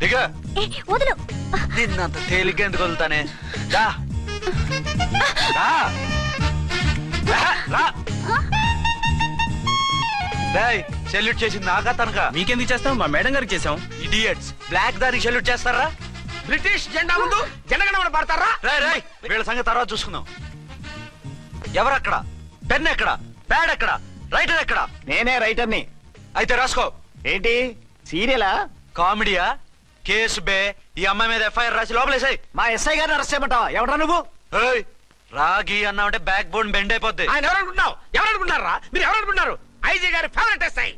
దిగా. వదులు. నిన్నంత తేలిగ్గా ఎందుకు వదులుతానే? సెల్యూట్ చేసింది నాకా తనకా? మీకెందుకు చేస్తాం? మా మేడం గారికి చేసాం. ఇడియట్స్, బ్లాక్ దానికి సెల్యూట్ చేస్తారా? బ్రిటిష్ జెండా ముందు జనగణమన పడతారా? రాయ్ వీళ్ళ సంగతి తర్వాత చూసుకుందాం. ఎవరక్కడ? పెన్ ఎక్కడ? ప్యాడ్ ఎక్కడ? రైటర్ ఎక్కడ? నేనే రైటర్ని. అయితే రాసుకో. ఏంటి సీరియలా? కామెడీయా? కేసు బే. ఈ అమ్మాయి మీద ఎఫ్ఐఆర్ రాసి లోపలేసాయి. మా ఎస్ఐ గారిని అరెస్ట్ చేయమంటావా? ఎవరా నువ్వు? రాగి అన్నావంటే బ్యాక్ బోన్ బెండ్ అయిపోద్ది. ఆయన ఎవరనుకుంటున్నావు? ఎవరనుకుంటున్నారా మీరు? ఎవరనుకుంటున్నారు? ఐజీ గారి ఫేవరెట్ ఎస్ఐ.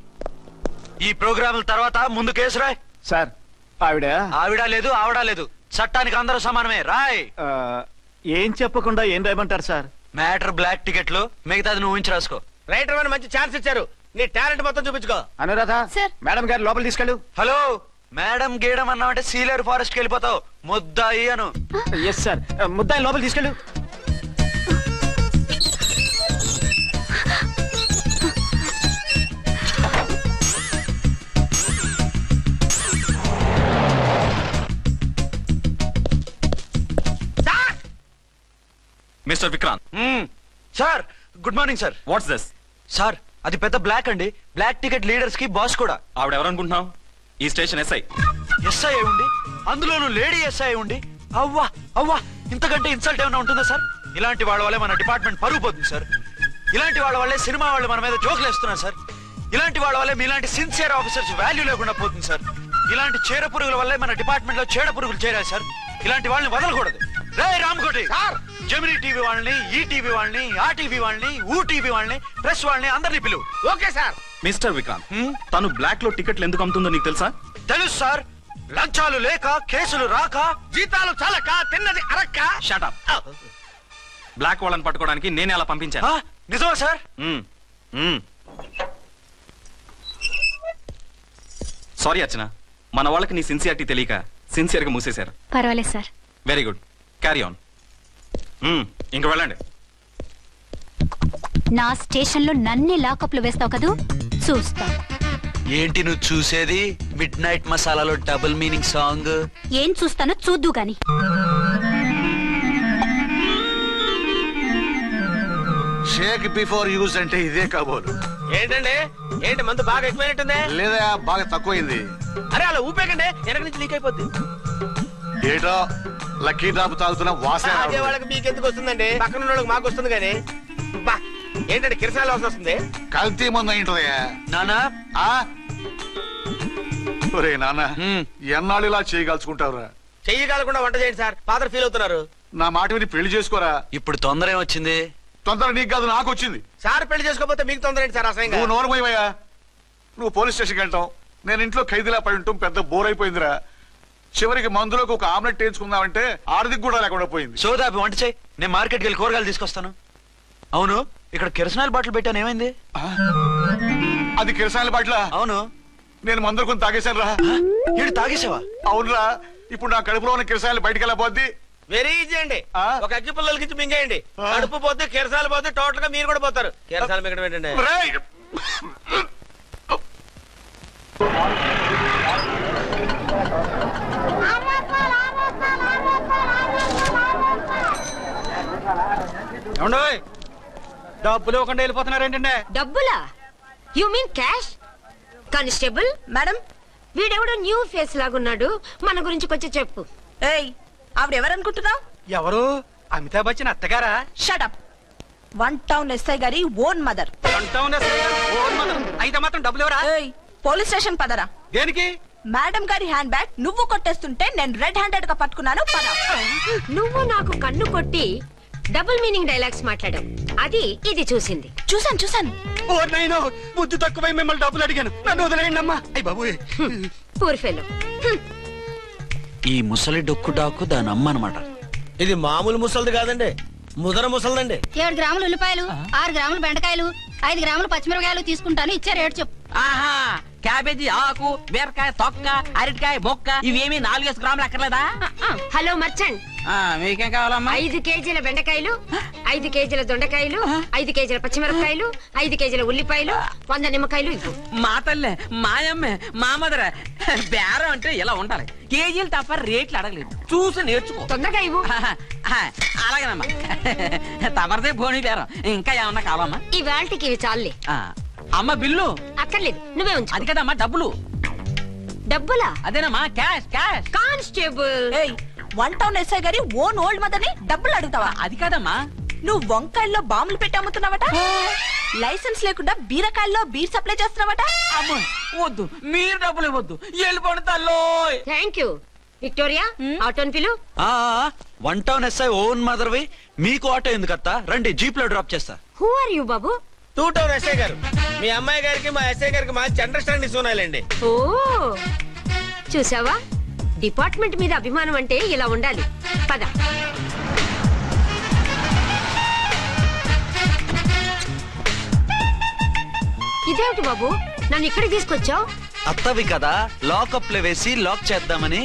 ఈ ప్రోగ్రాముల తర్వాత ముందు కేసు రాయ్. సార్ ఆవిడ లేదు, ఆవిడ లేదు. చట్టానికి అందరూ సమానమే. రాయ్. ఏం చెప్పకుండా ఏం రాయమంటారు సార్? మ్యాటర్ బ్లాక్ టికెట్లు, మిగతాది నువ్వు ఊహించి రాసుకో. రైటర్ అని మంచి ఛాన్స్ ఇచ్చారు. నీ టాలెంట్ మొత్తం చూపించుకో. అనురాధ సార్. మేడం గారు లోపల తీసుకెళ్ళు. హలో, మేడం గీయడం అన్నావంటే సీలేరు ఫారెస్ట్ కి వెళ్ళిపోతావు. ముద్దాయి అను. Yes sir. ముద్దాయి లోపల తీసుకెళ్ళు. Mister Vikrant. Sir, good morning sir. What's this? Sir, అది పెద్ద బ్లాక్ అండి. బ్లాక్ టికెట్ లీడర్స్ కి బాస్ కూడా. ఆవిడ ఎవరనుకుంటున్నావు? ఈ స్టేషన్ ఎస్ఐ. ఎస్ఐ ఉండి, అందులోనూ లేడీ ఎస్ఐ ఉండి, అవ్వా అవ్వా, ఇంతకంటే ఇన్సల్ట్ ఏమైనా ఉంటుందా సార్? ఇలాంటి వాళ్ళ వల్లే మన డిపార్ట్మెంట్ పరుగు పోతుంది సార్. ఇలాంటి వాళ్ళ వల్లే సినిమా వాళ్ళు మన మీద జోకులు వేస్తున్నారు సార్. ఇలాంటి వాళ్ళ వల్లే మీలాంటి సిన్సియర్ ఆఫీసర్స్ వాల్యూ లేకుండా పోతుంది సార్. ఇలాంటి చీడ పురుగుల వల్లే మన డిపార్ట్మెంట్ లో చీడ పురుగులు చేరాయి సార్. ఇలాంటి వాళ్ళని వదలకూడదు. రే రామకోటి, జమినీ టీవీ వాళ్ళని, ఈ టీవీ వాళ్ళని, ఆ టీవీ వాళ్ళని, ఊ టీవీ వాళ్ళని, ప్రెస్ వాళ్ళని అందరినీ పిలువు. Okay sir. మిస్టర్ విక్రాంత్, తను బ్లాక్ లో టికెట్లు ఎందుకు అమ్ముతుందో నీకు తెలుసా? తెలుసు సార్. లంచాలు లేక, కేసులు రాక, జీతాలు చాలక, తిన్నది అరక్క. Shut up. బ్లాక్ వాళ్ళని పట్టుకోవడానికి నేనే అలా పంపించాను. నిజమా సార్? సారీ అర్చన, మన వాళ్ళకి నీ సిన్సియారిటీ తెలియక సిన్సియర్ గా మూసేశారు. పర్వాలేదు sir. Very good, carry on. ఇంక వెళ్ళండి. నా స్టేషన్ లో నన్నే లాకప్ లో వేస్తావు కదూ, చూస్తా. ఏంటి నువ్వు చూసేది? మిడ్ నైట్ మసాలాలో డబుల్ మీనింగ్ సాంగ్. ఏం చూస్తానో చూద్దు గాని. షేక్ బిఫోర్ యూజ్ అంటే ఇదే కాబోలు. ఏంటండి, ఏంటి మందు బాగా ఎక్కువైనట్టుంది? లేదా బాగా తక్కువైంది. అరే అలా ఊపేకండి, వెనక నుంచి లీక్ అయిపోద్ది. ఏటో లక్కీ డ్రాప్ తాగుతున్న వాసన. అదే వాళ్ళకి మీకెందుకు వస్తుందండి? పక్కన వాళ్ళకి మాకు వస్తుంది కానీ. బా, ఏంటంటే కిరసాల వాసన వస్తుంది. కల్తీ మందు అయింటదయ్యా. నానా, ఒరే నాన్న, ఎన్నాళ్ళు ఇలా చేయగలుచుకుంటావురా? చెయ్యగలకుండా వంట చేయండి సార్. ఫాదర్ ఫీల్ అవుతున్నారు. నా మాట విని పెళ్లి చేసుకోరా. ఇప్పుడు తొందర ఏమొచ్చింది? తొందర నీకు కాదు, నాకు వచ్చింది. సార్ పెళ్లి చేసుకోకపోతే మీకు తొందర ఏంటి సార్? అసలు నువ్వు నోరు పోయివయ్యా. నువ్వు పోలీస్ స్టేషన్కి వెళ్తాం, నేను ఇంట్లో ఖైదీలా పడి ఉంటాం. పెద్ద బోర్ అయిపోయిందిరా. చివరికి మందులోకి ఒక ఆమ్లెట్ వేయించుకుందామంటే ఆర్థిక కూడా లేకుండా పోయింది. సోదాపి వంట చేయి, నేను మార్కెట్కి వెళ్ళి కూరగాయలు తీసుకొస్తాను. అవును, ఇక్కడ కిరసనాయిల్ బాటిల్ పెట్టాను, ఏమైంది? అది కిరసాయిల్ బాటిల్? అవును. నేను మందులు కొని తాగేశాను రా. ఈడు తాగేసావా? అవునురా. ఇప్పుడు నా కడుపులో ఉన్న కిరసాయిల్ బయటికి వెళ్ళబోద్ది. వెరీ ఈజీ అండి. ఒక అగ్గి పుల్లలకి ఇచ్చి మింగేయండి. కడుపు పోతే కిరసాలు పోతే టోటల్ గా మీరు కూడా పోతారు. కిరసాలు మింగడం ఏంటండి? డబ్బులు ఇవ్వకుండా వెళ్ళిపోతున్నారు ఏంటంటే? డబ్బులా? You mean cash? Constable madam, వీడెవడో న్యూ ఫేస్ లాగున్నాడు, మన గురించి కొంచెం చెప్పు. ఏయ్, ఆవిడెవరనుకుంటున్నావు? ఎవరు? అమితాబ్ బచ్చన్ అత్తగారా? Shut up. 1 టౌన్ ఎస్ఐ గారి ఓన్ మదర్. అయితే మాత్రం డబ్బులు ఎవరా? ఏయ్, పోలీస్ స్టేషన్ పదరా. దేనికి? మేడం గారి హ్యాండ్ బ్యాగ్ నువ్వు కొట్టేస్తుంటే నేను రెడ్ హ్యాండెడ్ గా పట్టుకున్నాను. పద. నువ్వు నాకు కన్ను కొట్టి డబుల్ మీనింగ్ డైలాగ్స్ మాట్లాడావు, అది ఇది చూసింది. చూసాను. బుద్ధి తక్కువై మిమ్మల్ని డబ్బులు అడిగాను, నన్ను వదిలేయండి అమ్మా. అయ్య బాబు, పూర్ ఫెలో. ఈ ముసలి డొక్కు డాకు దాని అమ్మ అనమాట. ఇది మామూలు ముసలిది కాదండి, ముదర ముసలిదండి. 7 గ్రాములు ఉల్లిపాయలు, 6 గ్రాములు బెండకాయలు, 5 గ్రాములు పచ్చిమిరపకాయలు తీసుకుంటాను. ఇచ్చే రేటు చెప్పు. ఆహా క్యాబేజీ ఆకు బీరకాయ తొక్క అరటికాయ బొక్క ఇవేమి 4 గ్రాములు అక్కర్లేదా? హలో మర్చండ్, మీకేం కావాలమ్మా? 5 కేజీల బెండకాయలు, 5 కేజీల దొండకాయలు, 5 కేజీల పచ్చిమిరపకాయలు, 5 కేజీల ఉల్లిపాయలు, 100 నిమ్మకాయలు ఇవ్వు. మా తల్లే మాయమ్మే మా మదర బేరం అంటే ఇలా ఉండాలి. కేజీలు తప్ప రేట్లు అడగలేదు, చూసి నేర్చుకో. తొందరగా ఇవ్వు. అలాగేనమ్మా. తమరిదే భోని బేరం. ఇంకా ఏమన్నా కావాలమ్మా? ఈ వేల్టికి ఇవి చాలే. అమ్మ బిల్లు అక్కర్లేదు, నువ్వే ఉంచు. అది కదమ్మా డబ్బులు. డబ్బులా? అదేనమ్మా క్యాష్ క్యాష్. కానిస్టేబుల్, ఏయ్, 1 టౌన్ ఎస్ఐ గారి ఓన్ ఓల్డ్ మదర్ ని డబ్బులు అడుగుతావా? అది కాదమ్మా. నువ్వు వంకాయల్లో బాంబులు పెట్టి అమ్ముతున్నావట, లైసెన్స్ లేకుండా బీరకాయల్లో బీర్ సప్లై చేస్తున్నావట. అమ్మ వద్దు, మీరు డబ్బులు ఇవ్వద్దు, వెళ్ళిపోండి తల్లో. Thank you. విక్టోరియా, ఆటోన్ పిలు. 1 టౌన్ ఎస్ఐ ఓన్ మదర్వి, మీకు ఆటో ఎందుకు అత్త? రండి, జీప్ లో డ్రాప్ చేస్తా. హూ ఆర్ యూ బాబు? 2 టౌన్ ఎస్ఐ గారు, మీ అమ్మాయి గారికి మా ఎస్ఐ గారికి మంచి అండర్స్టాండింగ్ ఉన్నాయండి. ఓ చూసావా, డిపార్ట్మెంట్ మీద అభిమానం అంటే ఇలా ఉండాలి. పద. ఇదేమిటి బాబు, నన్ను ఇక్కడికి తీసుకొచ్చావు? అత్తవి కదా, లాకప్ లో వేసి లాక్ చేద్దామని.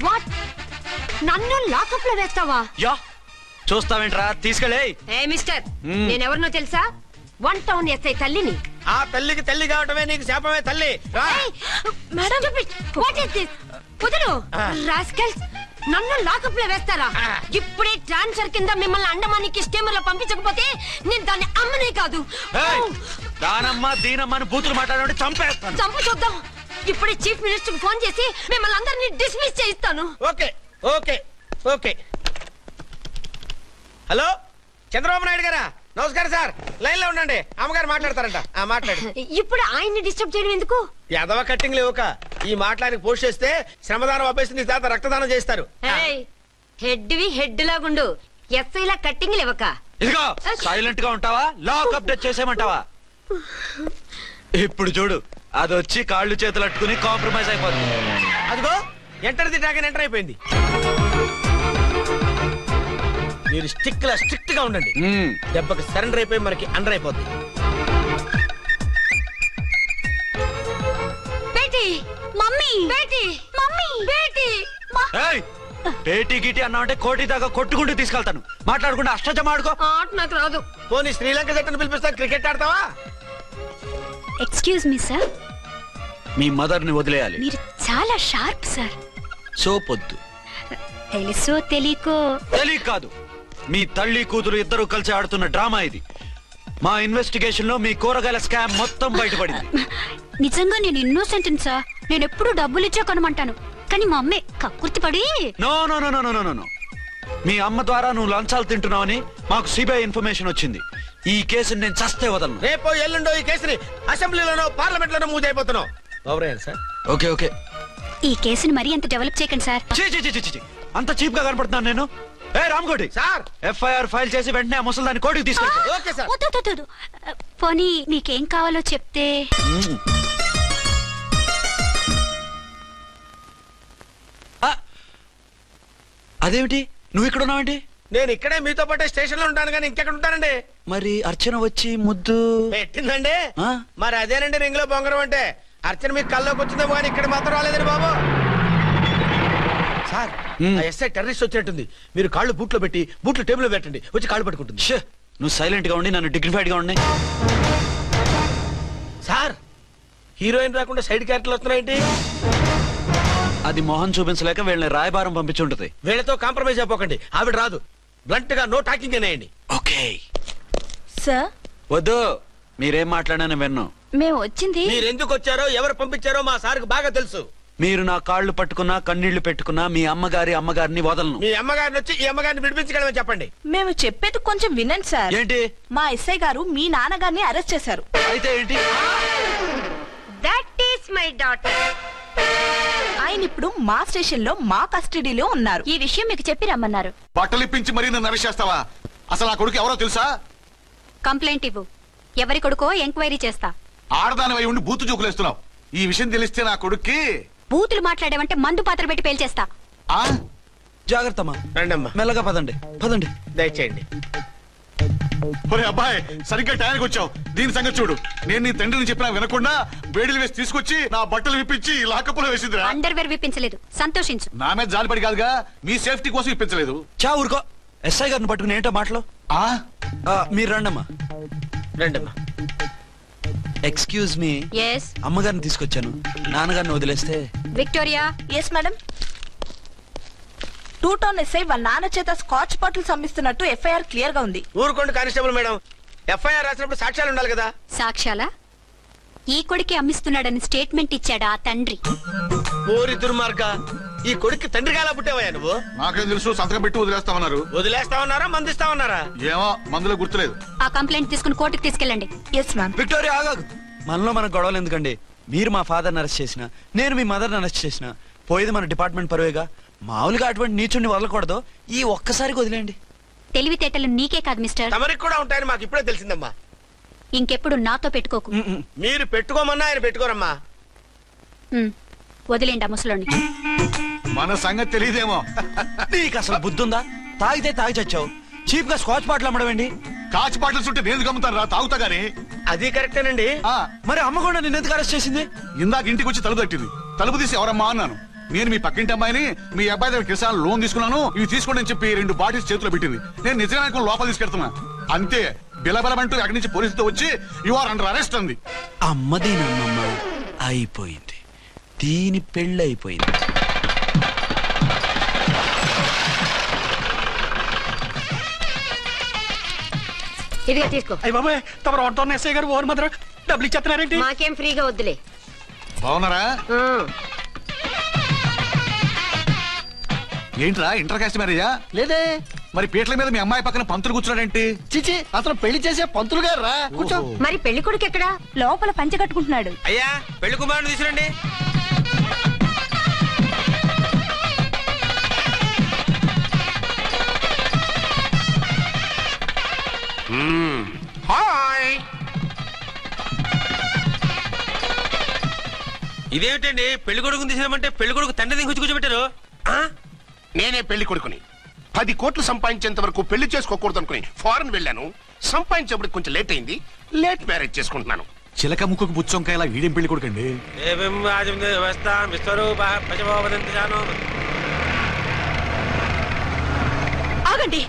వాట్, నన్ను లాకప్ లో వేస్తావా? యా, చూస్తావేంట్రా, తీసుకెళ్ళే. ఏ మిస్టర్, నేనెవరినో తెలుసా? 1 టౌన్ ఎస్ఐ తల్లిని. ఆ తల్లికి తల్లి కావటమే నీకు శాపమే తల్లి. రా. Madam, what is this? కుదురు రాస్కల్స్, నన్ను లాకప్ లో వేస్తారా? ఇప్పుడే ట్రాన్స్ఫర్ కింద మిమ్మల్ని అండమానికి స్టీమర్ లో పంపించకపోతే నేను దాన్ని అమ్మనే కాదు. దానమ్మ దీనమ్మ అని బూతులు మాట్లాడే చంపేస్తాను. చంపు చూద్దాం. ఇప్పుడే చీఫ్ మినిస్టర్ కి ఫోన్ చేసి మిమ్మల్ని అందరినీ డిస్మిస్ చేయిస్తాను. Okay okay okay. Hello, Chandrababu Naidu గారా? నమస్కారం సార్, లైన్ లో ఉండండి, అమ్మగారు మాట్లాడతారంట. మాట్లాడు. ఇప్పుడు ఆయన్ని డిస్టర్బ్ చేయడం ఎందుకు? యాదవ కట్టింగ్ లేవుక ఈ మాట్లాడికి పోస్ట్ చేస్తే శ్రమదానం అభ్యసి నీ తాత రక్తదానం చేస్తారు. హెడ్ వి హెడ్ లాగుండు, ఎస్ఐ లా కట్టింగ్ లేవక. ఇదిగో సైలెంట్ గా ఉంటావా, లాక్ అప్డేట్ చేసేయమంటావా? ఇప్పుడు చూడు, అది వచ్చి కాళ్ళు చేతులు అట్టుకుని కాంప్రమైజ్ అయిపోతుంది. అదిగో ఎంటర్ ది డ్రాగన్ ఎంటర్ అయిపోయింది. మీరు స్ట్రిక్ట్ గా ఉండండి, దెబ్బకి సరెండర్ అయిపోయి మనకి అండర్ అయిపోద్ది. బేటీ, మమ్మీ, బేటీ, మమ్మీ, బేటీ. పేటీ గిటి అన్నావంటే కోటి దాకా కొట్టుకుంటూ తీసుకెళ్తాను. మాట్లాడుకుంటే అష్టజమ ఆడుకో. ఆట నాకు రాదు. పోనీ శ్రీలంక జట్టును పిలిపిస్తా, క్రికెట్ ఆడతావా? ఎక్స్క్యూజ్ మీ సార్, మీ మదర్ ని వదిలేయాలి. మీరు చాలా షార్ప్ సార్. సోపొద్దు. తెలుసో తెలియకో. తెలియ కాదు, మీ తల్లి కూతురు ఇద్దరు కలిసి ఆడుతున్న డ్రామా ఇది. మా ఇన్వెస్టిగేషన్ లో మీ కూరగాయల స్కామ్ మొత్తం బయటపడింది. నిజంగా నేను ఇన్నోసెంట్ సార్. నేను ఎప్పుడు డబ్బులు ఇచ్చా కొనమంటాను, కానీ మా అమ్మే కక్కుర్తి పడి. No no no no no no, మీ అమ్మ ద్వారా నువ్వు లంచాలు తింటున్నావని మాకు సిబిఐ ఇన్ఫర్మేషన్ వచ్చింది. ఈ కేసుని నేను చస్తే వదలను. రేపో ఎల్లుండో ఈ కేసుని అసెంబ్లీలోనో పార్లమెంట్ లోనో మూవ్ అయిపోతున్నావు. సార్ ఓకే ఓకే, ఈ కేసుని మరీ అంత డెవలప్ చేయకండి సార్. అంత చీప్ గా కనపడుతున్నాను నేను? ఏ రామ్కోటి సార్, ఎఫ్ఐఆర్ ఫైల్ చేసి వెంటనే ఆ ముసలిదాన్ని కోర్టుకి తీసుకెళ్ళి. Okay sir. వద్దు. పోనీ మీకేం కావాలో చెప్తే. అదేమిటి, నువ్వు ఇక్కడ ఉన్నావేంటి? నేను ఇక్కడే మీతో పాటే స్టేషన్ లో ఉంటాను, కానీ ఇంకెక్కడ ఉంటానండి? మరి అర్చన వచ్చి ముద్దు పెట్టిందండి. ఆ? మరి అదేనండి రింగ్ లో బొంగరం అంటే. అర్చన మీకు కల్లోకి వచ్చిందేమో కానీ ఇక్కడ మాత్రం రాలేదండి బాబు. సార్, ఆ ఎస్ఐ టెర్రరిస్ట్ వచ్చినట్టుంది. మీరు కాళ్ళు బూట్లో పెట్టి బూట్లు టేబుల్ లో పెట్టండి, వచ్చి కాళ్ళు పట్టుకుంటుంది. నువ్వు సైలెంట్ గా ఉండి నన్ను డిగ్నిఫైడ్ గా ఉండి. సార్, హీరోయిన్ రాకుండా సైడ్ క్యారెక్టర్లు వస్తున్నాయేంటి? అది మొహం చూపించలేక వీళ్ళని రాయబారం పంపించుంటది. వీళ్ళతో కాంప్రమైజ్ అయిపోకండి, ఆవిడ రాదు. బ్లంట్ గా నో టాకింగ్ అనేయండి. ఓకే సార్, వద్దు, మీరేం మాట్లాడానని విన్ను. మేము వచ్చింది. మీరు ఎందుకు వచ్చారో ఎవరు పంపించారో మా సార్కు బాగా తెలుసు. మీరు నా కాళ్ళు పట్టుకున్నా కన్నీళ్లు పెట్టుకున్నా మీ అమ్మగారిని వదలను. మీ అమ్మగారిని వచ్చి ఈ అమ్మగారిని విడిపించగలమని చెప్పండి. మేము చెప్పేది కొంచెం వినండి సార్. ఏంటి? మా ఎస్ఐ గారు మీ నాన్నగారిని అరెస్ట్ చేశారు. అయితే ఏంటి? That is my daughter. ఆయన ఇప్పుడు మా స్టేషన్ లో మా కస్టడీలో ఉన్నారు. ఈ విషయం మీకు చెప్పి రమ్మన్నారు. బట్టలిప్పించి మరీ నన్ను అరెస్ట్ చేస్తావా? అసలు ఆ కొడుకు ఎవరో తెలుసా? కంప్లైంట్ ఇవ్వు, ఎవరి కొడుకో ఎంక్వైరీ చేస్తా. ఆడదానివై ఉండి బూతు జోకులేస్తున్నావు. ఈ విషయం తెలిస్తే నా కొడుక్కి. బూతులు మాట్లాడావంటే మందు పాత్ర పెట్టి పేల్చేస్తా. ఆ జాగ్రత్తమ్మా, రండమ్మా, మెల్లగా పదండి. దయచేయండి. ఒరే అబ్బాయి, సరిగ్గా టైంకి వచ్చావు. దీని సంగతి చూడు. నేను నీ తండ్రిని చెప్పినా వినకుండా వేడిలు వేసి తీసుకొచ్చి నా బట్టలు విప్పించి లాకప్పులో వేసిందిరా. అండర్వేర్ విప్పించలేదు, సంతోషించు. నా మీద జాలిపడి కాదుగా, మీ సేఫ్టీ కోసం ఇప్పించలేదు. చా ఊరుకో. ఎస్ఐ గారిని పట్టుకుని ఏంటో మాటలు. మీరు రండమ్మా. రండమ్మా. Excuse me. ఎస్ అమ్మగారిని తీసుకొచ్చాను. నాన్నగారిని వదిలేస్తే. Victoria. Yes madam. 2 town SI వాళ్ళ నాన్న చేత స్కాచ్ బాటిల్స్ అమ్మిస్తున్నట్టు ఎఫ్ఐఆర్ క్లియర్ గా ఉంది. ఊరుకోండి కానిస్టేబుల్ మేడం. ఎఫ్ఐఆర్ రాసినప్పుడు సాక్ష్యాలు ఉండాలి కదా. సాక్ష్యాలా? ఈ కొడుకే అమ్మిస్తున్నాడని స్టేట్మెంట్ ఇచ్చాడు ఆ తండ్రి. ఓరి దుర్మార్గ, ఈ కొడుక్కి తండ్రి కాలా పుట్టావయ్యా నువ్వు? నాకేం తెలుసు, సంతకం పెట్టి వదిలేస్తామన్నారు. వదిలేస్తామన్నారా మందిస్తామన్నారా? ఏమో, మందులో గుర్తులేదు. ఆ కంప్లైంట్ తీసుకుని కోర్టుకు తీసుకెళ్ళండి. Yes ma'am. విక్టోరియా ఆగాగు. మనలో మన గొడవలు ఎందుకండి? మీరు మా ఫాదర్ని అరెస్ట్ చేసిన, నేను మీ మదర్ని అరెస్ట్ చేసిన, పోయేది మన డిపార్ట్మెంట్ పరువేగా. మామూలుగా అటువంటి నీచుని వదలకూడదు. ఈ ఒక్కసారికి వదిలేండి. తెలివితేటలు నీకే కాదు మిస్టర్, తమరికి కూడా ఉంటాయని మాకు ఇప్పుడే తెలిసిందమ్మా. ఇంకెప్పుడు నాతో పెట్టుకోకు. మీరు పెట్టుకోమన్నా ఆయన పెట్టుకోరమ్మా. వదిలేండి ఆ ముసలోని. మన సంగతి తెలియదేమో. నీకు అసలు బుద్ధి ఉందా? తాగితే తాగి చచ్చావు. చీప్ గా స్కాచ్ బాటిల్ అమ్మడమేంటి? కాచి బాటిల్స్ ఉంటే నేను గమ్ముతాను రా, తాగుతా గానీ. అది కరెక్టేనండి. మరి అమ్మ కూడా నిన్ను ఎందుకు అరెస్ట్ చేసింది? ఇందాక ఇంటికి వచ్చి తలుపు తట్టింది. తలుపు తీసి ఎవరమ్మా అన్నాను. నేను మీ పక్కింటి అమ్మాయిని, మీ అబ్బాయి దగ్గర కిసాన్ లోన్ తీసుకున్నాను, ఇవి తీసుకోండి అని చెప్పి 2 బాటిల్స్ చేతిలో పెట్టింది. నేను నిజంగా లోపల తీసుకెళ్తున్నా. అంతే, బిలబలమంటూ అక్కడి నుంచి పోలీసుతో వచ్చి యు ఆర్ అండర్ అరెస్ట్ అంది. అమ్మదేనమ్మమ్మ అయిపోయింది. దీని పెళ్ళి అయిపోయింది. ఇదిగా తీసుకో. అయ్య బాబాయ్, తమరు ఆటో ఎస్ఐ గారు ఓన్ మాత్రం డబ్బులు ఇచ్చేస్తున్నారేంటి? మాకేం ఫ్రీగా వద్దులే. బాగున్నారా? ఏంట్రా ఇంటర్ కాస్ట్ మ్యారేజా? లేదే. మరి పీటల మీద మీ అమ్మాయి పక్కన పంతులు కూర్చున్నాడేంటి? చిచి, అతను పెళ్లి చేసే పంతులు గారు రా. కూర్చో. మరి పెళ్లి కొడుకు ఎక్కడా? లోపల పంచె కట్టుకుంటున్నాడు. అయ్యా, పెళ్లి కుమారుని తీసుకురండి. హాయ్. ఇదేమిటండి, పెళ్లి కొడుకుని తీసినామంటే పెళ్లి కొడుకు తండ్రిని కూర్చోబెట్టారు. నేనే పెళ్లి కొడుకుని. 10 కోట్లు సంపాదించేంత వరకు పెళ్లి చేసుకోకూడదు అనుకుని ఫారెన్ వెళ్ళాను. సంపాదించేప్పుడు కొంచెం లేట్ అయింది. లేట్ మ్యారేజ్ చేసుకుంటున్నాను. చిలక ముక్కుకు బుచ్చొంకాయలా వీడేం పెళ్లి కొడుకండి? ఆగండి.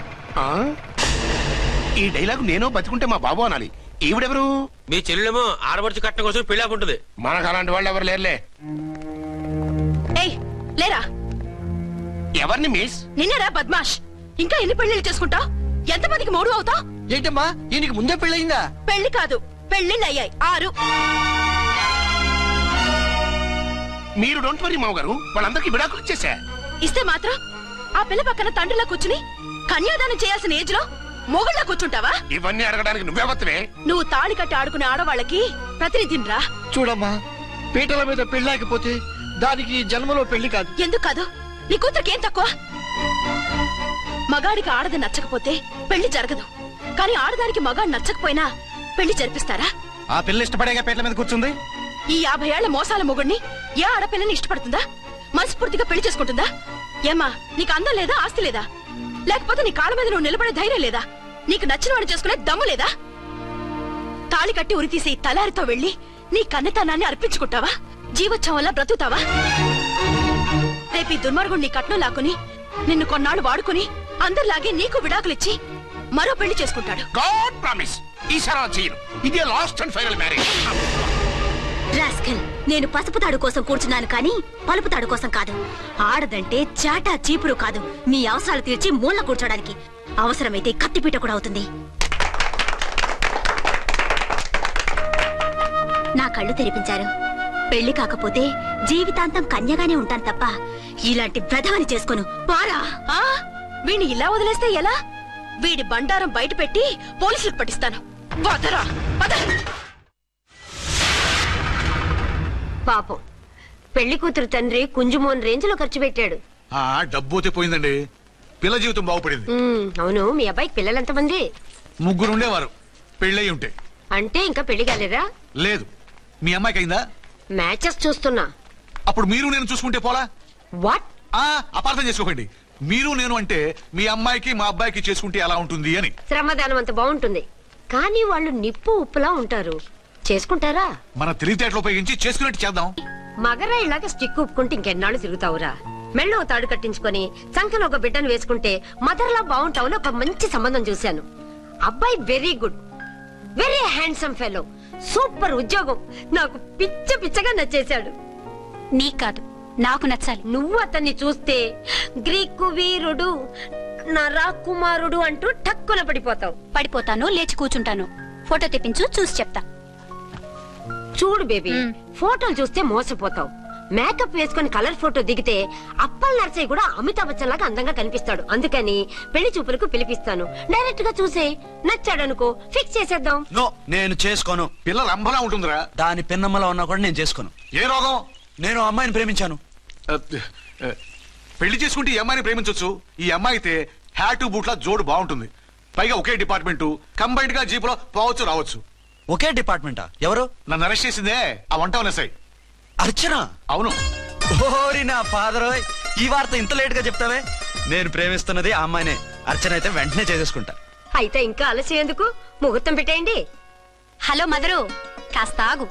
ఈ డైలాగ్ నేను బతికుంటే మా బాబు అనాలి. ఈవిడెవరు? మీ చెల్లెమో ఆడబడుచు కట్నం కోసం పెళ్లి ఆకుంటుంది. మనకు అలాంటి వాళ్ళు ఎవరు లేరులే. ఏయ్, లేరా. ఎవరిని మిస్? నిన్నరా బద్మాష్. ఇంకా ఎన్ని పెళ్లిళ్ళు చేసుకుంటా? ఎంతమందికి మూడు అవుతా? ఏంటమ్మా, ఈయనకి ముందే పెళ్ళయిందా? పెళ్లి కాదు, పెళ్లిళ్ళు అయ్యాయి 6. మీరు డోంట్ వరీ మామగారు, వాళ్ళందరికీ విడాకులు ఇచ్చేసా. ఇస్తే మాత్రం ఆ పిల్ల పక్కన తండ్రిలా కూర్చుని కన్యాదానం చేయాల్సిన ఏజ్ లో మొగుళ్ళ కూర్చుంటావా? ఇవన్నీ అడగడానికి నువ్వెవత్తవే? నువ్వు తాళి కట్టి ఆడుకునే ఆడవాళ్ళకి ప్రతినిధిరా. చూడమ్మా, పీటల మీద పెళ్ళాకపోతే దానికి జన్మలో పెళ్లి కాదు. ఎందుకు కాదు? నీ కూతురికి ఏం తక్కువ? మగాడికి ఆడది నచ్చకపోతే పెళ్లి జరగదు. కానీ ఆడదానికి మగాడు నచ్చకపోయినా పెళ్లి జరిపిస్తారా? ఆ పిల్ల ఇష్టపడేగా పీటల మీద కూర్చుంది. ఈ 50 ఏళ్ల మోసాల మొగుడిని ఏ ఆడపిల్లని ఇష్టపడుతుందా? మనస్ఫూర్తిగా పెళ్లి చేసుకుంటుందా? ఏమా, నీకు అందం లేదా, ఆస్తి లేదా? లేకపోతే నీ కాళ్ళ మీద నువ్వు నిలబడే ధైర్యం లేదా? నీకు నచ్చిన వాడు చేసుకునే దమ్ము లేదా? తాళి కట్టి ఉరితీసే తలారితో వెళ్లి నీ కన్నెతనాన్ని అర్పించుకుంటావా? జీవోత్సవంలా బ్రతుకుతావా? రేపు ఈ దుర్మార్గుడు నీ కట్నం లాక్కుని నిన్ను కొన్నాళ్ళు వాడుకుని అందరిలాగే నీకు విడాకులిచ్చి మరో పెళ్లి చేసుకుంటాడు. గాడ్ ప్రామిస్, ఈసారి అలా చేయను. ఇదే last and final marriage. Rascal, నేను పసుపు తాడు కోసం కూర్చున్నాను కానీ పలుపు తాడు కోసం కాదు. ఆడదంటే చాటా చీపురు కాదు, నీ అవసరాలు తీర్చి మూల కూర్చోడానికి. అవసరమైతే కత్తిపీట కూడా అవుతుంది. నా కళ్ళు తెరిపించారు. పెళ్లి కాకపోతే జీవితాంతం కన్యగానే ఉంటాను తప్ప ఇలాంటి ప్రధాని చేసుకోను. పారా. వీణ్ణి ఇలా వదిలేస్తే ఎలా? వీడి బండారం బయట పెట్టి పోలీసులకు పట్టిస్తాను. వదరా, వద. పాపం, పెళ్లి కూతురు తండ్రి కుంజుమోన్ రేంజ్ లో ఖర్చు పెట్టాడు. డబ్బు పోయిందండి. పిల్ల జీవితం బాగుపడింది. అవును, మీ అబ్బాయికి పిల్లలెంతమంది? 3 ఉండేవారు. పెళ్ళయి ఉంటే. అంటే ఇంకా పెళ్లి కాలేదా? లేదు. మీ అమ్మాయికి అయిందా? మ్యాచెస్ చూస్తున్నా. అప్పుడు మీరు నేను చూసుకుంటే పోలా? వాట్? అపార్థం చేసుకోకండి. మీరు నేను అంటే మీ అమ్మాయికి మా అబ్బాయికి చేసుకుంటే ఎలా ఉంటుంది అని. శ్రమదానం అంత బాగుంటుంది, కానీ వాళ్ళు నిప్పు ఉప్పులా ఉంటారు. చేసుకుంటారా? మన తెలివితేటలు ఉపయోగించి చేసుకున్నట్టు చేద్దాం. మగరా ఇలాగ స్టిక్ ఉప్పుకుంటే ఇంకెన్నాళ్ళు తిరుగుతావురా? మెళ్ళో తాడు కట్టించుకొని చంకన ఒక బిడ్డను వేసుకుంటే మదర్లా బాగుంటావుని ఒక మంచి సంబంధం చూశాను. అబ్బాయి very good, very handsome fellow, super ఉద్యోగం. నాకు పిచ్చగా నచ్చేశాడు. నీకు కాదు, నాకు నచ్చాలి. నువ్వు అతన్ని చూస్తే గ్రీకు వీరుడు, నా రాకుమారుడు అంటూ టక్కున పడిపోతావు. పడిపోతాను, లేచి కూర్చుంటాను. ఫోటో తెప్పించు, చూసి చెప్తా. చూడు బేబీ, ఫోటోలు చూస్తే మోసపోతావు. మేకప్ వేసుకుని కలర్ ఫోటో దిగితే అప్పల్ నర్సయ్య కూడా అమితాబ్ బచ్చన్ లాగా అందంగా కనిపిస్తాడు. అందుకని పెళ్లి చూపులకు పిలిపిస్తాను. డైరెక్ట్ గా చూసే నచ్చాడనుకో, ఫిక్స్ చేసేద్దాం. నో, నేను చేసుకోను. పిల్ల రంభలా ఉంటుందిరా. దాని పిన్నమ్మలా ఉన్నా కూడా నేను చేసుకోను. ఏ రోగం? నేను అమ్మాయిని ప్రేమించాను. పెళ్లి చేసుకుంటే ఈ అమ్మాయిని ప్రేమించొచ్చు. ఈ అమ్మాయి అయితే హ్యాటు బూట్ల జోడు బాగుంటుంది. పైగా ఒకే డిపార్ట్మెంట్, కంబైన్డ్ గా జీపులో పోవచ్చు రావచ్చు. ఒకే డిపార్ట్మెంటా? ఎవరు? నన్ను అరెస్ట్ చేసిందే ఆ వంట ఉన్నసాయి. అర్చన? అవును. ఓరి నా ఫాదర్, ఈ వార్త ఇంత లేట్ గా చెప్తావే. నేను ప్రేమిస్తున్నది ఆ అమ్మాయినే. అర్చన అయితే వెంటనే చేసేసుకుంటా. అయితే ఇంకా ఆలస్యం ఎందుకు, ముహూర్తం పెట్టేయండి. హలో మదరు, కాస్త ఆగు.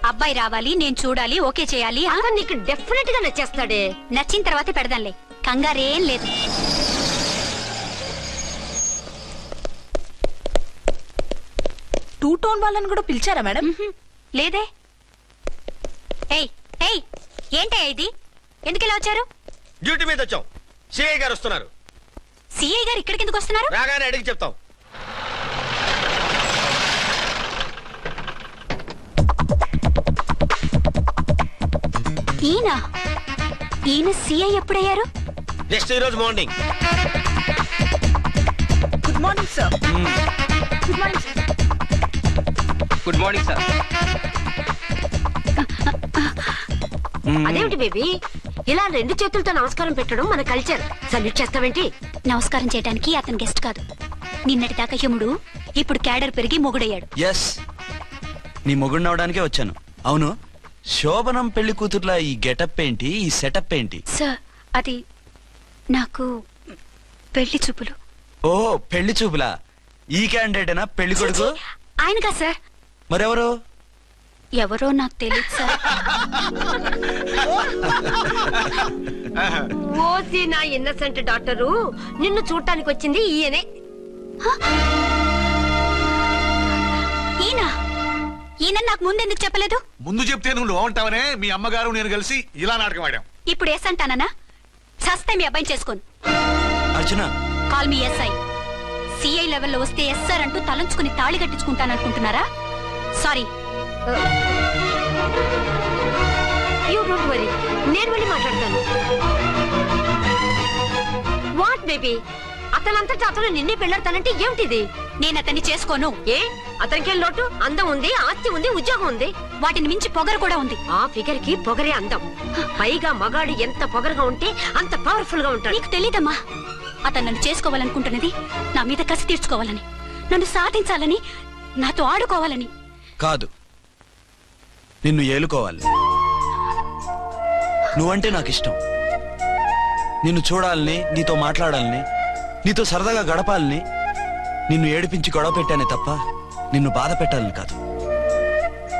అబ్బాయి రావాలి, నేను చూడాలి, ఓకే చేయాలి. అతను నీకు డెఫినెట్ గా నచ్చేస్తాడే. నచ్చిన తర్వాత పెడదాంలే, కంగారేం లేదు. టూ టోన్ వాళ్ళని కూడా పిలిచారా మేడం? లేదే. ఏయ్ ఏయ్, ఏంటయ్యా ఇది? ఎందుకు ఇలా వచ్చారు? డ్యూటీ మీద వచ్చాం. సిఐ గారు వస్తున్నారు. సిఐ గారు ఇక్కడికి ఎందుకు వస్తున్నారు? రాగానే అడిగి చెప్తాం. ఈయన సిఐ ఎప్పుడయ్యారు? నెక్స్ట్ ఈ రోజు morning. Good morning sir. Good morning sir. Good morning sir. అదేమిటి బేబీ, ఇలా రెండు చేతులతో నమస్కారం పెట్టడం మన కల్చర్. సల్యూట్ చేస్తావేంటి? నమస్కారం చేయడానికి అతను గెస్ట్ కాదు. నిన్నటి దాకా యముడు, ఇప్పుడు క్యాడర్ పెరిగి మొగుడయ్యాడు. ఎస్, నీ మొగుడినవడానికే వచ్చాను. అవును, శోభనం పెళ్లి కూతుర్లా ఈ గెటప్ ఏంటి, ఈ సెటప్ ఏంటి? సార్, అది నాకు పెళ్లి చూపులు. ఓ, పెళ్లి చూపులా? ఈ క్యాండిడేటేనా పెళ్లి కొడుకు? ఆయనగా సార్. మరెవరు? ఎవరో నాకు తెలియదు సార్. ఓసి నా ఇన్నసెంట్ డాక్టరు, నిన్ను చూడటానికి వచ్చింది ఈయనే. ఈయన నాకు ముందెందుకు చెప్పలేదు? ముందు చెప్తే నువ్వు బాగుంటావనే మీ అమ్మగారు నేను కలిసి ఇలా నాటకం ఆడాం. ఇప్పుడు ఎస్ అంటానా? సస్తే మీ అబ్బాయిని చేసుకోను. అర్చన, కాల్ మీ ఎస్ఐ. సిఐ లెవెల్లో వస్తే ఎస్ఆర్ అంటూ తలంచుకుని తాళి కట్టించుకుంటాననుకుంటున్నారా? సారీ. యూ డోంట్ వరీ, నేను వెళ్ళి మాట్లాడతాను. వాట్ బేబీ, అతనంతటా అతను నిన్నే పెళ్ళాడతానంటే ఏమిటిది? నేను అతన్ని చేసుకోను. ఏ, అతనికేం లోటు? అందం ఉంది, ఆస్తి ఉంది, ఉద్యోగం ఉంది. వాటిని మించి పొగరు కూడా ఉంది. ఆ ఫిగర్ కి పొగరే అందం. పైగా మగాడు ఎంత పొగరుగా ఉంటే అంత పవర్ఫుల్ గా ఉంటాడు. నీకు తెలీదమ్మా, అతను నన్ను చేసుకోవాలనుకుంటున్నది నా మీద కసి తీర్చుకోవాలని, నన్ను సాధించాలని, నాతో ఆడుకోవాలని కాదు, నిన్ను ఏలుకోవాలి. నువ్వంటే నాకు ఇష్టం. నిన్ను చూడాలని, నీతో మాట్లాడాలని, నీతో సరదాగా గడపాలని, నిన్ను ఏడిపించి గొడవ పెట్టానే తప్ప నిన్ను బాధ పెట్టాలని కాదు.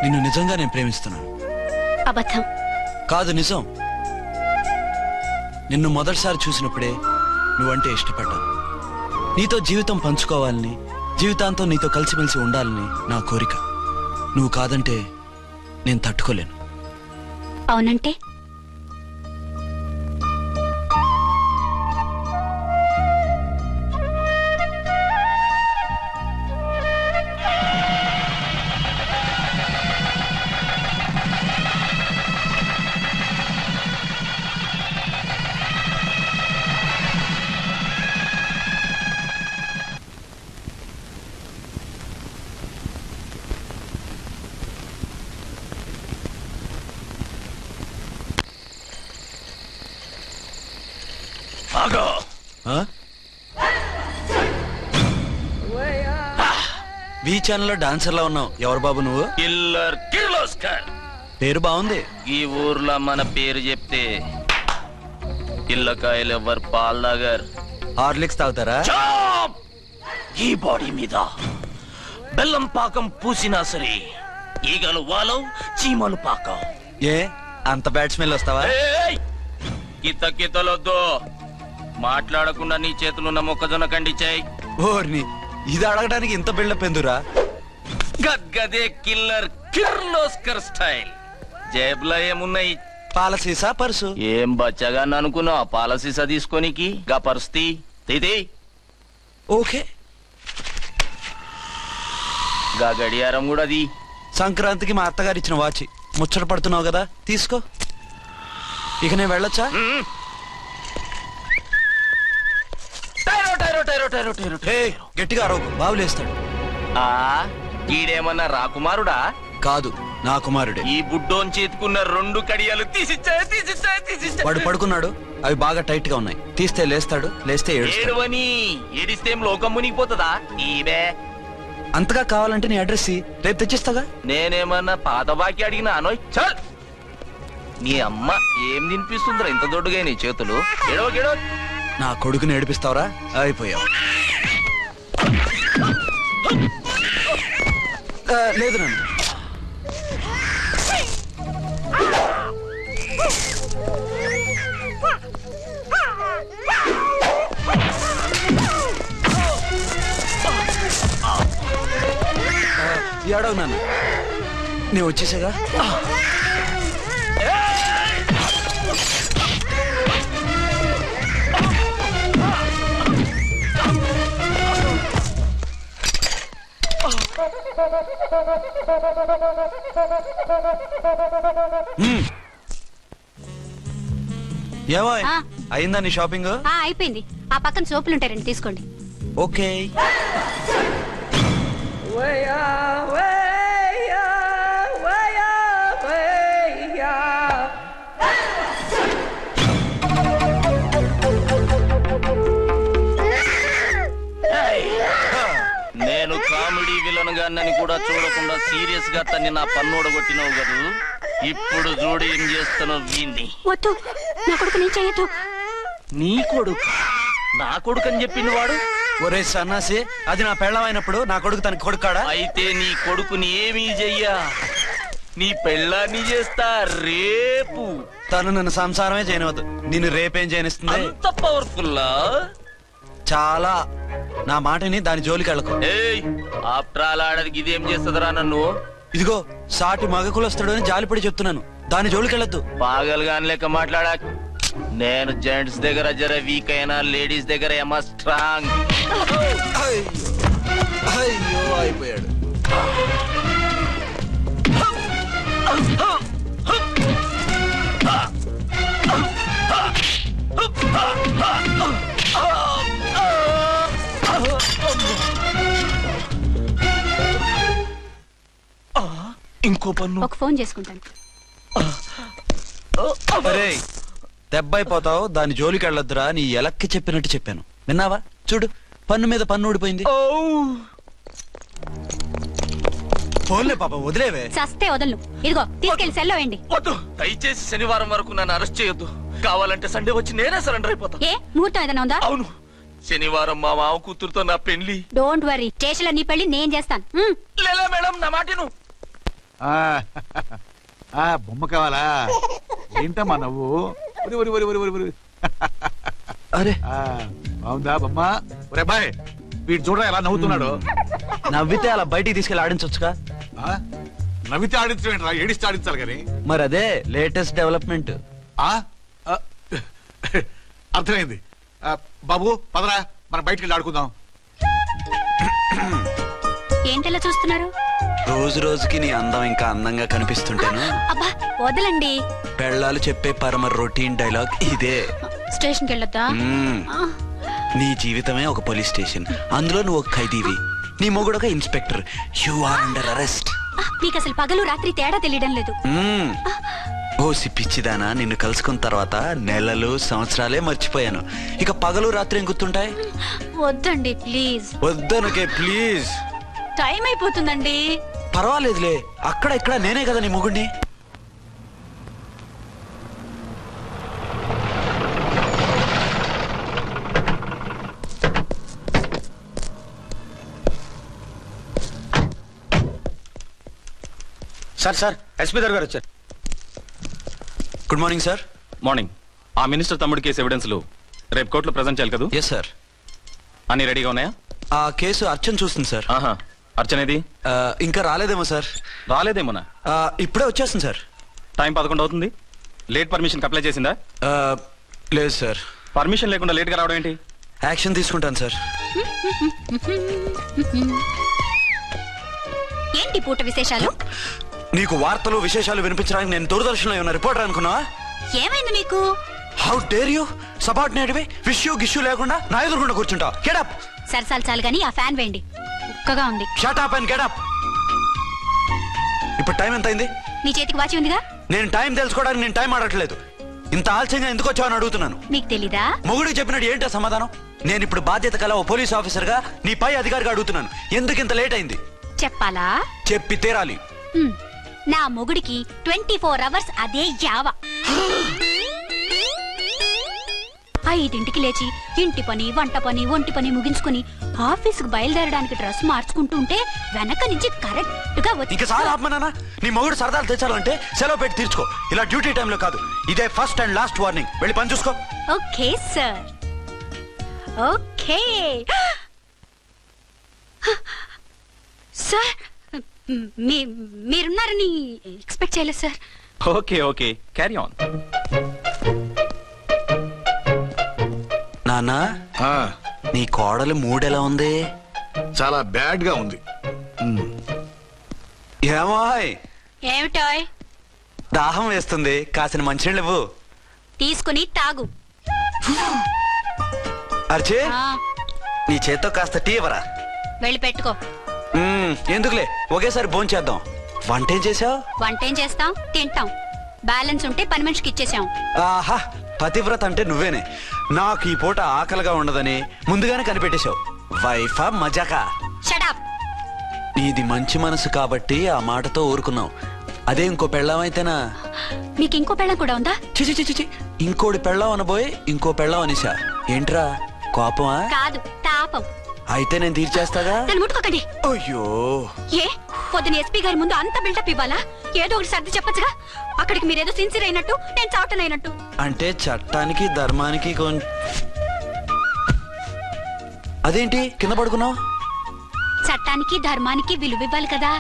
నిన్ను నిజంగా నేను ప్రేమిస్తున్నాను. అబద్ధం కాదు, నిజం. నిన్ను మొదటిసారి చూసినప్పుడే నువ్వంటే ఇష్టపడ్డాను. నీతో జీవితం పంచుకోవాలని, జీవితాంతం నీతో కలిసిమెలిసి ఉండాలని నా కోరిక. నువ్వు కాదంటే నేను తట్టుకోలేను. అవునంటే? వి ఛానల్లో డాన్సర్ లా ఉన్నావు. ఎవరు బాబు నువ్వు? కిల్లర్ కిర్లోస్కర్. పేరు బాగుంది. ఈ ఊర్లో మన పేరు చెప్తే పిల్లకాయలు ఎవరు పాలు తాగారు. హార్లిక్స్ తాగుతారా? ఈ బాడీ మీద బెల్లం పాకం పూసినా సరే ఈగలు వాలవు, చీమలు పాకం. ఏ అంత బ్యాడ్ స్మెల్ వస్తావా? కిత కితలొద్దు. మాట్లాడకుండా నీ చేతులున్న మొక్కజొన్న కండిచాయి. ఓర్ని ఇది అడగడానికి ఇంత బిల్డప్ ఎందురా? గద్గదే కిల్లర్ కిర్లోస్కర్ స్టైల్. జేబులో ఏమున్నాయి? పాల సీసా, పర్సు. ఏం బచ్చగా అనుకున్నావు? పాల సీసా తీసుకోనికి గా పరిస్థితి తీది. ఓకే. గా గడియారం కూడా అది. సంక్రాంతికి మా అత్తగారు ఇచ్చిన వాచి. ముచ్చట పడుతున్నావు కదా, తీసుకో. ఇక నేను వెళ్ళొచ్చా? గట్టిగా అరవకు, బావులేస్తాడు. ఈడేమన్నా రాకుమారుడా? కాదు, నా కుమారుడే. ఈ బుడ్డోన్ చేతుకున్న 2 కడియాలు తీసిచ్చాయి. వాడు పడుకున్నాడు, అవి బాగా టైట్ గా ఉన్నాయి. తీస్తే లేస్తాడు, లేస్తే ఏడవని. ఏడిస్తే లోకం మునిగిపోతుందా? ఈబే అంతగా కావాలంటే నీ అడ్రస్ రేపు తెచ్చిస్తాగా. నేనేమన్నా పాత బాకి అడిగినా అనోయ్. చల్, నీ అమ్మ ఏం తినిపిస్తుందిరా ఇంత దొడ్డుగా నీ చేతులు? ఏడవ నా కొడుకుని ఏడిపిస్తావరా? అయిపోయావు. లేదు నన్ను. ఏడవు నాన్న, నేను వచ్చేసాగా. ఏమో అయిందా నీ షాపింగ్? అయిపోయింది. ఆ పక్కన సోపులుంటాయి, రండి తీసుకోండి. ఓకే. నేను కామెడీ విలన్ గాన్నని కూడా చూడకుండా సీరియస్ గా తన్ని నా పన్నోడగొట్టినావు కదూ. ఇప్పుడు చూడు ఏం చేస్తున్నావు వీణ్ణి. వద్దు, నా కొడుకు నేను చెయ్యొద్దు. నీ కొడుకు? నా కొడుకు అని చెప్పింది వాడు. ఒరే సన్నాసి, అది నా పెళ్ళమైనప్పుడు నా కొడుకు తన కొడుకాడా? అయితే నీ కొడుకుని ఏమీ చెయ్యా, నీ పెళ్ళాన్ని చేస్తా రేపు. తను నన్ను సంసారమే చేయనవద్దు, నిన్ను రేపేం చేయనిస్తుంది? అంత పవర్ఫుల్లా? చాలా. నా మాటని దాని జోలికి వెళ్ళకు. ఆఫ్టర్ ఆల్ ఆడదికి ఇదేం చేస్తుందిరా నన్ను? ఇదిగో సాటి మగ కులొస్తాడు అని జాలిపడి చెప్తున్నాను, దాని జోలికి వెళ్ళొద్దు. పాగల్ గాని లెక్క మాట్లాడా. నేను జెంట్స్ దగ్గర జర వీక్ అయినా లేడీస్ దగ్గర ఏమో స్ట్రాంగ్. అయ్యో అయిపోయాడు. ఇంకో పన్ను. ఒక ఫోన్ చేసుకుంటాను. దెబ్బైపోతావు, దాని జోలికి వెళ్ళొద్దురా. నీ ఎలక్కి చెప్పినట్టు చెప్పాను, విన్నావా? చూడు, పన్ను మీద పన్ను ఊడిపోయింది. ఫోన్లే పాప, వదిలేవే. చస్తే వదలను. ఇదిగో తీసుకెళ్లి సెల్లో వేయండి. వద్దు, దయచేసి శనివారం వరకు నన్ను అరెస్ట్ చేయొద్దు. కావాలంటే సండే వచ్చి నేనే సరెండర్ అయిపోతా. ఏ ముహూర్తం ఏదైనా ఉందా? అవును, శనివారం మా మామ కూతురుతో నా పెళ్లి. డోంట్ వరీ, స్టేషన్ లో నీ పెళ్లి నేను చేస్తాను. లేలా మేడం, నా మాటను. బొమ్మ కావాలా? ఏంటమ్మా నవ్వు? అరే బాగుందా బొమ్మ? ఒరే బాయ్, వీడు చూడరా ఎలా నవ్వుతున్నాడు. నవ్వితే అలా బయటికి తీసుకెళ్ళి ఆడించొచ్చుగా. నవ్వితే ఆడించడం, ఏడిస్తే ఆడించాలి కానీ. మరి అదే లేటెస్ట్ డెవలప్మెంట్. అర్థమైంది. బాబు పదరా, మనం బయటికి వెళ్ళి ఆడుకుందాం. ఏంటలా చూస్తున్నారు? రోజు రోజుకి నీ అందం ఇంకా అందంగా కనిపిస్తుంటాను. అబ్బా వదలండి. పెళ్ళాలు చెప్పే పరమ రొటీన్ డైలాగ్ ఇదే. స్టేషన్కి వెళ్ళొద్దా? నీ జీవితమే ఒక పోలీస్ స్టేషన్, అందులో నువ్వు ఒక ఖైదీవి, నీ మొగుడు ఒక inspector. You are under arrest. నీకు అసలు పగలు రాత్రి తేడా తెలియడం లేదు. ఓ సిప్పిచ్చిదానా, నిన్ను కలుసుకున్న తర్వాత నెలలు సంవత్సరాలే మర్చిపోయాను. ఇక పగలు రాత్రి ఏం గుర్తుంటాయి? వద్దండి ప్లీజ్. వద్దనకే ప్లీజ్. టైం అయిపోతుందండి. పర్వాలేదులే, అక్కడ ఇక్కడ నేనే కదా నీ మొగుడిని. సార్ ఎస్పీ గారు వచ్చారు. Good morning sir. మార్నింగ్. ఆ మినిస్టర్ తమ్ముడి కేసు ఎవిడెన్స్లు రేపు కోర్టులో ప్రజెంట్ చేయాలి కదా? Yes sir. అన్ని రెడీగా ఉన్నాయా? ఆ కేసు అర్చన చూస్తుంది సార్. ఆహా, అర్చనేది? ఇంకా రాలేదేమో సార్. రాలేదేమోనా? ఇప్పుడే వచ్చేస్తుంది సార్. టైం 11 అవుతుంది. లేట్ పర్మిషన్ అప్లై చేసిందా? లేదు సార్. పర్మిషన్ లేకుండా లేట్గా రావడం ఏంటి? యాక్షన్ తీసుకుంటాను సార్. ఏంటి పూట విశేషాలు? నీకు వార్తలు విశేషాలు వినిపించడానికి నేను దూరదర్శన్లో ఉన్న రిపోర్టర్ అనుకున్నావా? ఏమైంది నీకు? హౌ డేర్ యూ సబార్డినేట్వి విష్యూ గిష్యూ లేకుండా నా ఎదురుకుండా కూర్చుంటావు? Get up. సరసాలు చాలు గానీ ఆ ఫ్యాన్ వేయండి, ఉక్కగా ఉంది. Shut up and get up. ఇప్పుడు టైం ఎంత అయింది? నీ చేతికి వాచి ఉందిగా. నేను టైం తెలుసుకోవడానికి నేను టైం ఆడట్లేదు. ఇంత ఆలస్యంగా ఎందుకు వచ్చావని అడుగుతున్నాను. మీకు తెలీదా? మొగుడికి చెప్పినట్టు ఏంటో సమాధానం? నేను ఇప్పుడు బాధ్యత కల ఓ పోలీస్ ఆఫీసర్ గా నీ పై అధికారిగా అడుగుతున్నాను. ఎందుకు ఇంత లేట్ అయింది? చెప్పాలా? చెప్పి తీరాలి. నా మొగుడికి 24 అవర్స్ అదే యావ. 5ంటికి లేచి ఇంటి పని, వంట పని, ఒంటి పని ముగించుకుని ఆఫీసుకు బయలుదేరడానికి డ్రెస్ మార్చుకుంటూ ఉంటే వెనక నుంచి కరెక్ట్ గా వచ్చి. ఇక చాలా ఆత్మనానా, నీ మొగుడు సరదాలు తెచ్చాలంటే సెలవు పెట్టి తీర్చుకో. ఇలా డ్యూటీ టైంలో కాదు. ఇదే ఫస్ట్ అండ్ లాస్ట్ వార్నింగ్. వెళ్ళి పని చూసుకో. Okay sir. Okay sir. మీరున్నారని ఎక్స్పెక్ట్ చేయలేదు sir. Okay okay, carry on. నాన్నా, నీ కోడలు మూడెలా ఉంది? చాలా బ్యాడ్ గా ఉంది. ఏమాయ్? ఏమిటాయ్? దాహం వేస్తుంది, కాసిన మంచినీళ్ళు ఇవ్వు. తీసుకుని తాగు. అర్చే, నీ చేత్తో కాస్త టీ ఇవ్వరా? వెళ్ళి పెట్టుకో. ఎందుకులే, ఒకేసారి భోంచేద్దాం. వంటేం చేసావు? వంటేం చేస్తాం, తింటాం. బ్యాలెన్స్ ఉంటే పని మనిషికి ఇచ్చేసాం. ఆహా, పతివ్రత అంటే నువ్వేనే. నాకు ఈ పూట ఆకలిగా ఉండదని ముందుగానే కనిపెట్టేశావు. వైఫా మజాకా? Shut up. నీది మంచి మనసు కాబట్టి ఆ మాటతో ఊరుకున్నావు. అదే ఇంకో పెళ్ళాం అయితేనా? మీకు ఇంకో పెళ్ళం కూడా ఉందా? చిచి చిచి చి, ఇంకోటి పెళ్ళాం అనబోయి ఇంకో పెళ్ళాం అనేసా. ఏంట్రా కోపమా? కాదు, తాపం. అయితే నేను తీర్చేస్తాగా. నన్ను ముట్టుకోకండి. అయ్యో, ఏ పొద్దున ఎస్పీ గారి ముందు అంత బిల్డప్ ఇవ్వాలా? ఏదో ఒకటి సర్ది చెప్పచ్చుగా. అక్కడికి మీరేదో సిన్సియర్ అయినట్టు, నేను చావటం అయినట్టు. అంటే చట్టానికి ధర్మానికి అదేంటి కింద పడుకున్నావు? చట్టానికి ధర్మానికి విలువ ఇవ్వాలి కదా.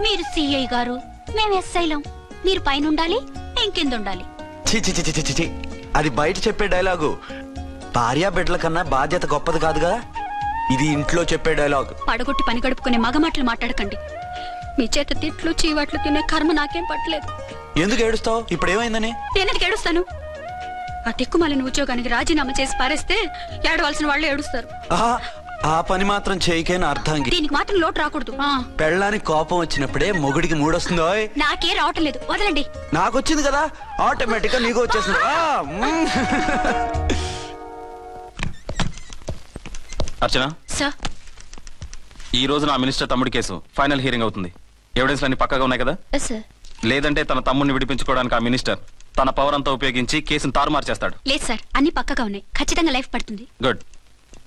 మీరు సిఐ గారు, మేము ఎస్ఐలం. మీరు పైన ఉండాలి, నేను కింద ఉండాలి. చిచి చిచి చిచి చి, అది బయట చెప్పే డైలాగు. భార్యా బిడ్డల కన్నా బాధ్యత గొప్పది కాదుగా. ఇది ఇంట్లో చెప్పే డైలాగ్. పడగొట్టి పని గడుపుకునే మగమాటలు మాట్లాడకండి. మీ చేత తిట్లు చీవాట్లు తినే కర్మ నాకేం పట్టలేదు. ఎందుకు ఏడుస్తావు? ఇప్పుడు ఏమైందని? నేనెందుకు ఏడుస్తాను? ఆ తిక్కుమాలిన ఉద్యోగానికి రాజీనామా చేసి పారేస్తే ఏడవలసిన వాళ్ళు ఏడుస్తారు. ఆ పని మాత్రం చేయకేన అర్థంగి. దీనికి మాత్రం లోటు రాకూడదు. పెళ్ళానికి కోపం వచ్చినప్పుడే మొగుడికి మూడొస్తుందో. నాకే రావటం లేదు, వదలండి. నాకు వచ్చింది కదా, ఆటోమేటిక్ గా నీకు వచ్చేసింది. అర్చన సార్, ఈ రోజు నా మినిస్టర్ తమ్ముడి కేసు ఫైనల్ హియరింగ్ అవుతుంది. ఎవిడెన్స్ అన్ని పక్కగా ఉన్నాయి కదా? సార్. లేదంటే తన తమ్ముడిని విడిపించుకోవడానికి ఆ మినిస్టర్ తన పవర్ అంతా ఉపయోగించి కేసును తారుమారు చేస్తాడు. లేదు సార్, అన్ని పక్కగా ఉన్నాయి. ఖచ్చితంగా లైఫ్ పడుతుంది. గుడ్,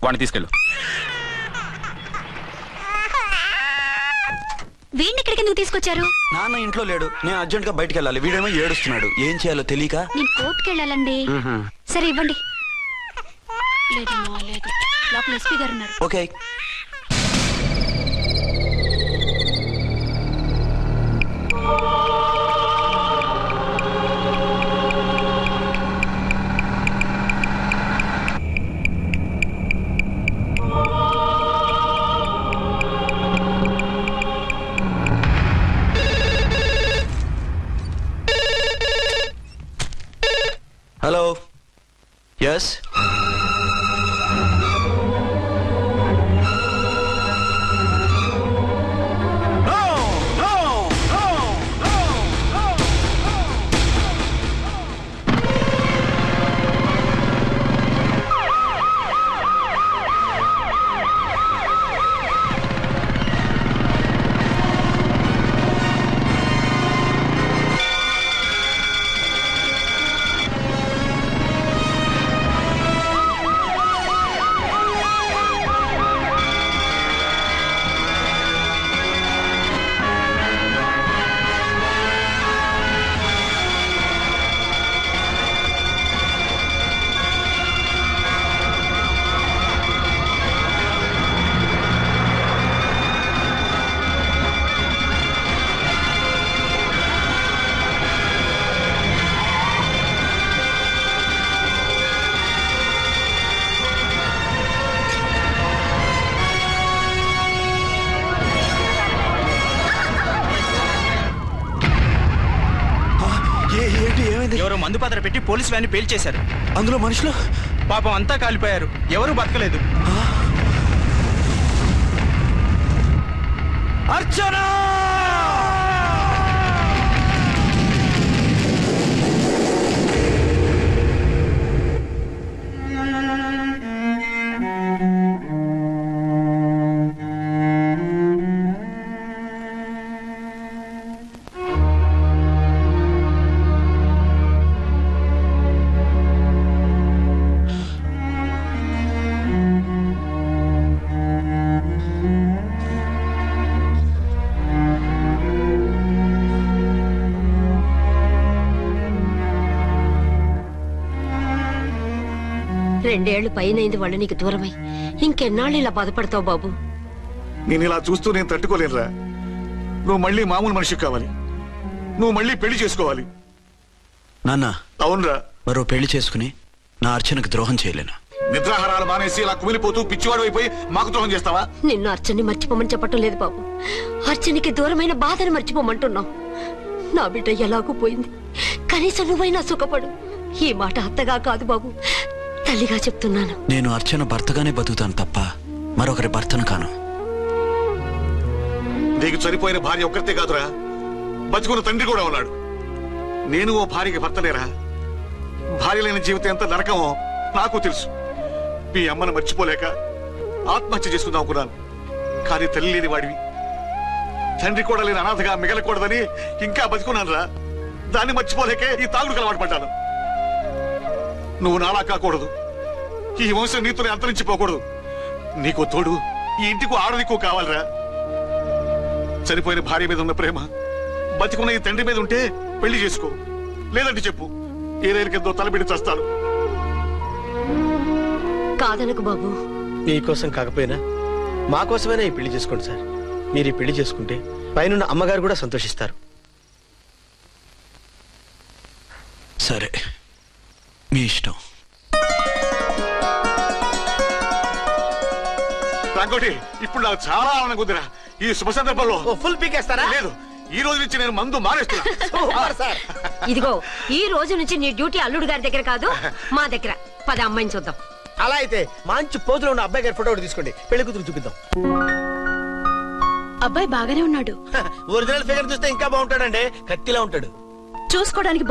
వాడిని తీసుకెళ్ళు. వీడిని ఇక్కడికి ఎందుకు తీసుకొచ్చారు? నాన్న ఇంట్లో లేడు, నేను అర్జెంట్ గా బయటకు వెళ్ళాలి. వీడేమో ఏడుస్తున్నాడు, ఏం చేయాలో తెలియక. నేను కోర్టుకు వెళ్ళాలండి. సరే ఇవ్వండి. లేదమ్మా, లేదు. లోపల ఎస్పీ గారు ఉన్నారు. ఓకే. హలో. ఎస్. ఏంటి ఏమైంది? ఎవరో మందు పాత్ర పెట్టి పోలీసు వ్యాన్ని పేల్చేశారు. అందులో మనుషులు పాపం అంతా కాలిపోయారు, ఎవరు బతకలేదు. అర్చన! రెండేళ్లు పైనైంది వాళ్ళు నీకు దూరమై. ఇంకెన్నాళ్ళు ఇలా బాధపడతావు బాబు? నేను ఇలా చూస్తూ నేను తట్టుకోలేనురా. నువ్వు మళ్ళీ మామూలు మనిషి కావాలి. నువ్వు మళ్ళీ పెళ్లి చేసుకోవాలి. నాన్న, అవునరా. మరో పెళ్లి చేసుకుని నా అర్చనకు ద్రోహం చేయలేను. నిద్రాహారాలు మానేసి ఇలా కుమిలిపోతూ పిచ్చివాడు అయిపోయి మాకు ద్రోహం చేస్తావా? నిన్ను అర్చన్ని మర్చిపోమని చెప్పటం లేదు బాబు. అర్చనికి దూరమైన బాధను మర్చిపోమంటున్నావు. నా బిడ్డ ఎలాగూ పోయింది, కనీసం నువ్వైనా సుఖపడు. ఈ మాట అత్తగా కాదు బాబు, తల్లిగా చెప్తున్నాను. నేను అర్చన భర్తగానే బతుకుతాను తప్ప మరొకరి భర్తను కాను. నీకు చనిపోయిన భార్య ఒక్కరితే కాదురా, బతుకున్న తండ్రి కూడా ఉన్నాడు. నేను ఓ భార్యకి భర్తలేరా? భార్య లేని జీవితం ఎంత నరకమో నాకు తెలుసు. మీ అమ్మను మర్చిపోలేక ఆత్మహత్య చేసుకుందాం అనుకున్నాను. కానీ తల్లి లేని వాడివి, తండ్రి కూడా లేని అనాథగా మిగలకూడదని ఇంకా బతుకున్నాను రా. దాన్ని మర్చిపోలేకే ఈ తాగుడుకు అలవాటు పడ్డాను. నువ్వు నాలా కాకూడదు, ఈ వంశం నీతోనే అంతరించిపోకూడదు. నీకో తోడు, ఈ ఇంటికి ఆడదికో కావాలరా. చనిపోయిన భార్య మీద ఉన్న ప్రేమ బతికున్న ఈ తండ్రి మీద ఉంటే పెళ్లి చేసుకో. లేదంటే చెప్పు, ఏ రైలు కిందో తలబిడి చేస్తాను. కాదనకు బాబు. మీకోసం కాకపోయినా మా కోసమైనా ఈ పెళ్లి చేసుకోండి సార్. మీరు ఈ పెళ్లి చేసుకుంటే పైన అమ్మగారు కూడా సంతోషిస్తారు. సరే, మీ ఇష్టం. రంగోటి, ఇప్పుడు నాకు చాలా ఆనందంగా ఉందిరా. ఈ శుభ సందర్భంలో ఫుల్ పీకేస్తారా? లేదు, ఈ రోజు నుంచి నేను మందు మానేస్తున్నా. ఇదిగో, ఈ రోజు నుంచి నీ డ్యూటీ అల్లుడు గారి దగ్గర కాదు, మా దగ్గర. పద అమ్మాయిని చూద్దాం. అలా అయితే మంచి పోజులో ఉన్న అబ్బాయి గారి ఫోటో ఒకటి తీసుకోండి, పెళ్లి కూతురు చూపిద్దాం. అబ్బాయి బాగానే ఉన్నాడు. ఒరిజినల్ ఫిగర్ చూస్తే ఇంకా బాగుంటాడండి, కత్తిలా ఉంటాడు. చూసుకోవడానికి